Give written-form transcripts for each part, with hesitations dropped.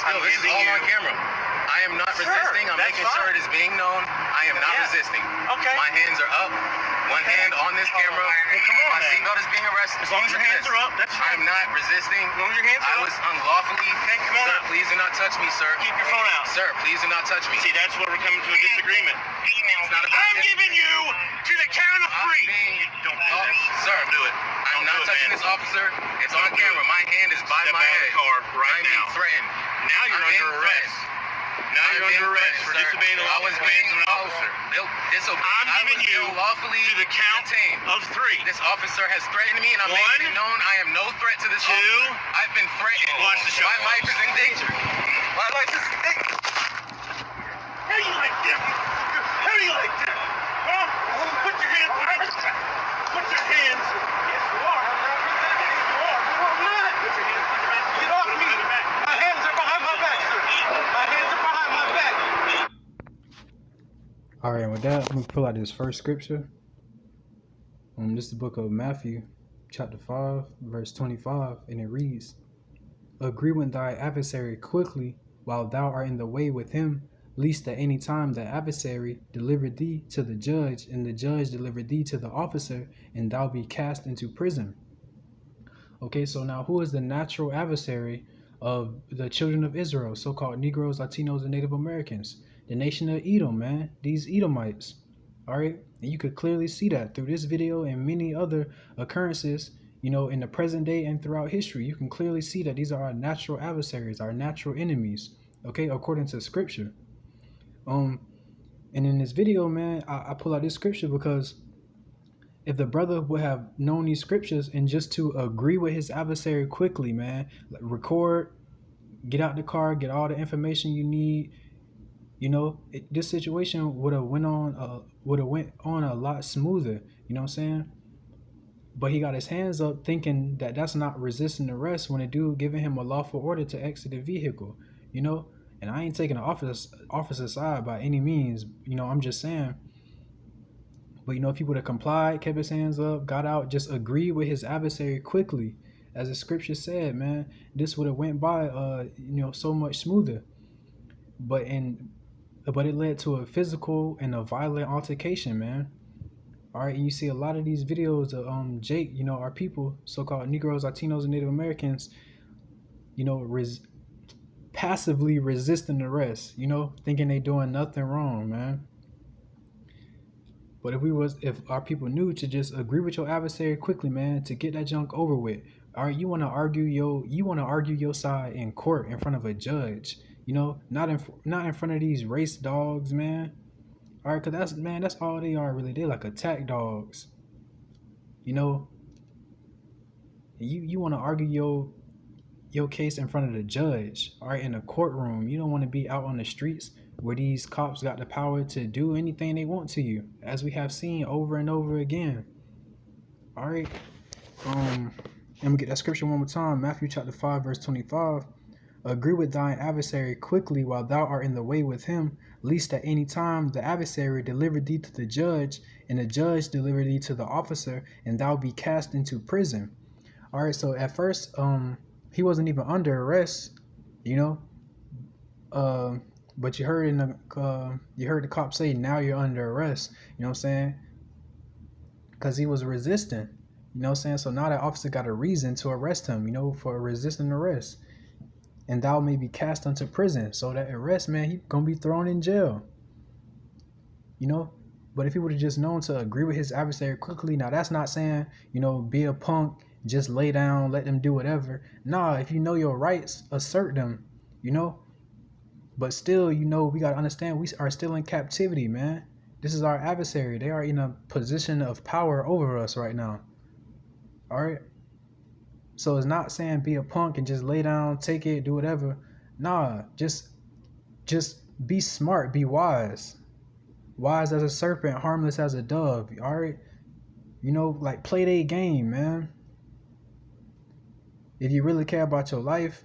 Still, this is all on camera. I am not resisting. I'm making sure it is being known. I am not resisting. Okay. My hands are up. One hand on this camera. Hey, come on, my seatbelt is being arrested. As long as your hands are up, that's I am not resisting. As long as your hands are I was unlawfully. Okay, come on Sir, out. please do not touch me, sir. Keep your phone out. Sir, please do not touch me. See, that's where we're coming to a disagreement. It's not about I'm giving you to the count of 3. Don't do that. Sir, Don't do it. I'm not touching this officer. It's on Don't do camera. it. My hand is by Step my out of head. the car right I'm being now. threatened. Now you're I'm being under arrest. threatened. Now you're I'm being under arrest threatened, for sir. disobeying the I law was of being an officer. disobeyed. I'm giving you lawfully to the count detained. of 3. This officer has threatened me, and I'm 1, making it known I am no threat to this 2. officer. I've been threatened. Watch the show. My life is in danger. My life is in danger. How do you like that? How do you like that? Huh? Put your hands behind your back. Put your hands. Yes, you are. Yes, you are. No, I'm not. Put your hands behind your back. Get off me. My hands are behind my back, sir. My hands are behind my back. All right, with that, I'm going to pull out this first scripture. This is the book of Matthew, chapter 5, verse 25, and it reads, "Agree with thy adversary quickly while thou art in the way with him, lest at any time the adversary deliver thee to the judge, and the judge deliver thee to the officer, and thou be cast into prison." Okay, so now who is the natural adversary of the children of Israel, so-called Negroes, Latinos, and Native Americans? The nation of Edom, man. These Edomites. All right, and you could clearly see that through this video and many other occurrences, you know, in the present day and throughout history. You can clearly see that these are our natural adversaries, our natural enemies, okay, according to scripture. And in this video, man, I pull out this scripture because if the brother would have known these scriptures and just to agree with his adversary quickly, man, like record, get out the car, get all the information you need, you know, this situation would have went on a lot smoother. You know what I'm saying? But he got his hands up thinking that that's not resisting arrest when a dude giving him a lawful order to exit the vehicle, you know? And I ain't taking the officer side by any means, you know, I'm just saying. But, you know, if he would have complied, kept his hands up, got out, just agreed with his adversary quickly, as the scripture said, man, this would have went by, you know, so much smoother. But it led to a physical and a violent altercation, man. All right, and you see a lot of these videos of Jake, you know, our people, so-called Negroes, Latinos, and Native Americans, you know, passively resisting arrest, you know, thinking they doing nothing wrong, man. But if our people knew to just agree with your adversary quickly, man, to get that junk over with. All right, you want to argue your side in court in front of a judge, you know, not in front of these race dogs, man. All right, cause that's all they are really. They're like attack dogs, you know. You want to argue your case in front of the judge, all right, in a courtroom. You don't want to be out on the streets where these cops got the power to do anything they want to you, as we have seen over and over again. All right, let me get that scripture one more time. Matthew chapter 5, verse 25. "Agree with thine adversary quickly while thou art in the way with him, lest at any time the adversary deliver thee to the judge, and the judge deliver thee to the officer, and thou be cast into prison." All right, so at first, he wasn't even under arrest, you know. But you heard the cop say, "Now you're under arrest." You know what I'm saying? Because he was resisting. You know what I'm saying? So now that officer got a reason to arrest him, you know, for resisting arrest. "And thou may be cast unto prison." So that arrest, man, he gonna be thrown in jail. You know? But if he would have just known to agree with his adversary quickly, now that's not saying, you know, be a punk, just lay down, let them do whatever. Nah, if you know your rights, assert them, you know? But still, you know, we gotta understand we are still in captivity, man. This is our adversary. They are in a position of power over us right now. All right? So it's not saying be a punk and just lay down, take it, do whatever. Nah, just be smart, be wise. Wise as a serpent, harmless as a dove. All right? You know, like play their game, man. If you really care about your life.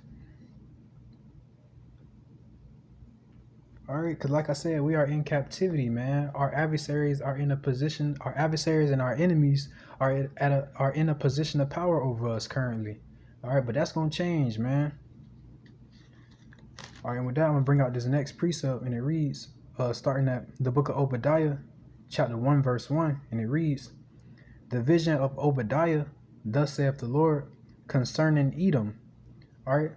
All right, because like I said, we are in captivity, man. Our adversaries are in a position, our adversaries and our enemies are in a position of power over us currently. All right, but that's going to change, man. All right, and with that, I'm going to bring out this next precept, and it reads, starting at the book of Obadiah, chapter 1, verse 1, and it reads, the vision of Obadiah, thus saith the Lord, concerning Edom. All right.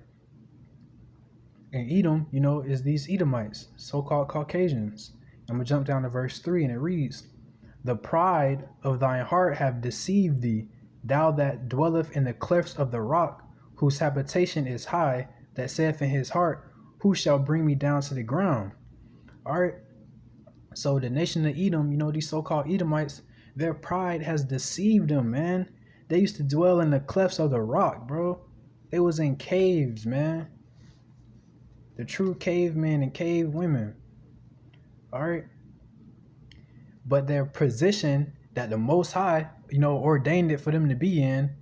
And Edom, is these Edomites, so-called Caucasians. I'm going to jump down to verse 3, and it reads, the pride of thine heart have deceived thee, thou that dwelleth in the clefts of the rock, whose habitation is high, that saith in his heart, who shall bring me down to the ground? All right. So the nation of Edom, these so-called Edomites, their pride has deceived them, man. They used to dwell in the clefts of the rock, bro. They was in caves, man. The true cavemen and cave women. All right. But their position that the Most High, ordained it for them to be in,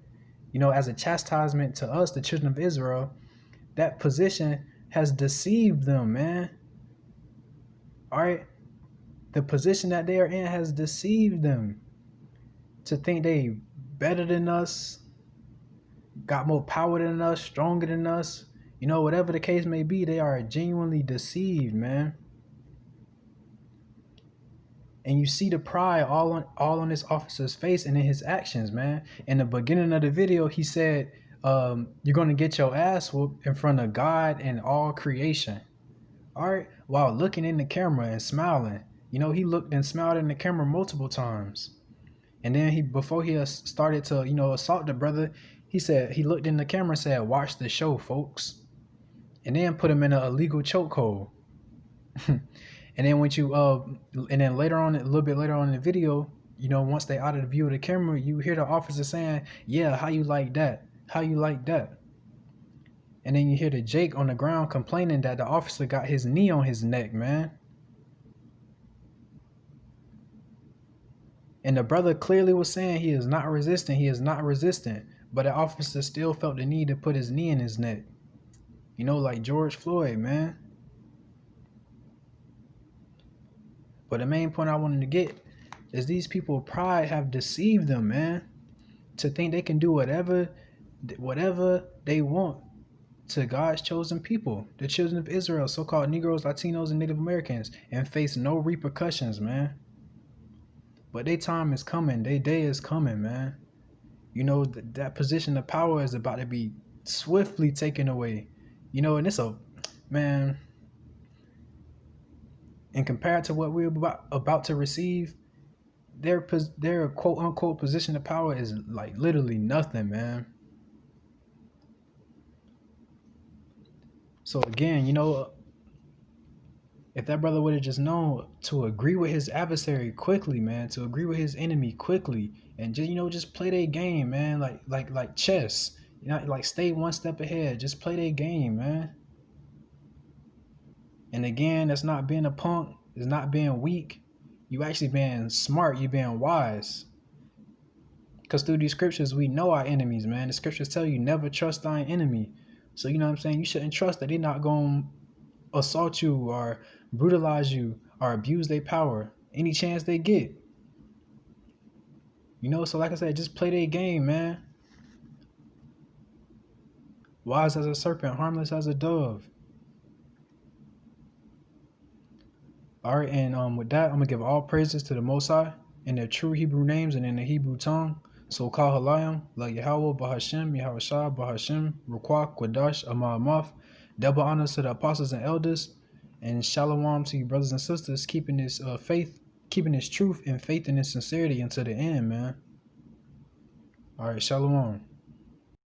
as a chastisement to us, the children of Israel, that position has deceived them, man. All right. The position that they are in has deceived them to think they better than us, got more power than us, stronger than us. Whatever the case may be, they are genuinely deceived, man. And you see the pride all on this officer's face and in his actions, man. In the beginning of the video, he said, you're going to get your ass whooped in front of God and all creation. All right. While looking in the camera and smiling. He looked and smiled in the camera multiple times. And then before he started to, assault the brother, he said, he looked in the camera and said, watch the show, folks. And then put him in an illegal chokehold. And then later on, a little bit later on in the video, once they out of the view of the camera, you hear the officer saying, yeah, how you like that? How you like that? And then you hear the Jake on the ground complaining that the officer got his knee on his neck, man. And the brother clearly was saying he is not resisting. He is not resisting. But the officer still felt the need to put his knee in his neck. Like George Floyd, man. But the main point I wanted to get is these people pride have deceived them, man. To think they can do whatever they want to God's chosen people, the children of Israel, so-called Negroes, Latinos, and Native Americans, and face no repercussions, man. But their time is coming. Their day is coming, man. That position of power is about to be swiftly taken away. And it's man. And compared to what we're about to receive, their quote unquote position of power is like literally nothing, man. So again, if that brother would have just known to agree with his adversary quickly, man, to agree with his enemy quickly, and just play their game, man, like chess, like stay one step ahead, just play their game, man. And again, that's not being a punk, it's not being weak. You actually being smart, you being wise. Because through these scriptures, we know our enemies, man. The scriptures tell you never trust thine enemy. So you know what I'm saying? You shouldn't trust that they're not going to assault you or brutalize you or abuse their power any chance they get. So like I said, just play their game, man. Wise as a serpent, harmless as a dove. All right, and with that, I'm going to give all praises to the Most High in their true Hebrew names and in the Hebrew tongue. So, Kal Halayim, La Yahweh, Bahashem, Yahushua, Bahashem, Rukwak, Kwadash, Amamath. Double honors to the apostles and elders. And shalom to you brothers and sisters, keeping this faith, keeping this truth and faith and this sincerity until the end, man. All right, shalom.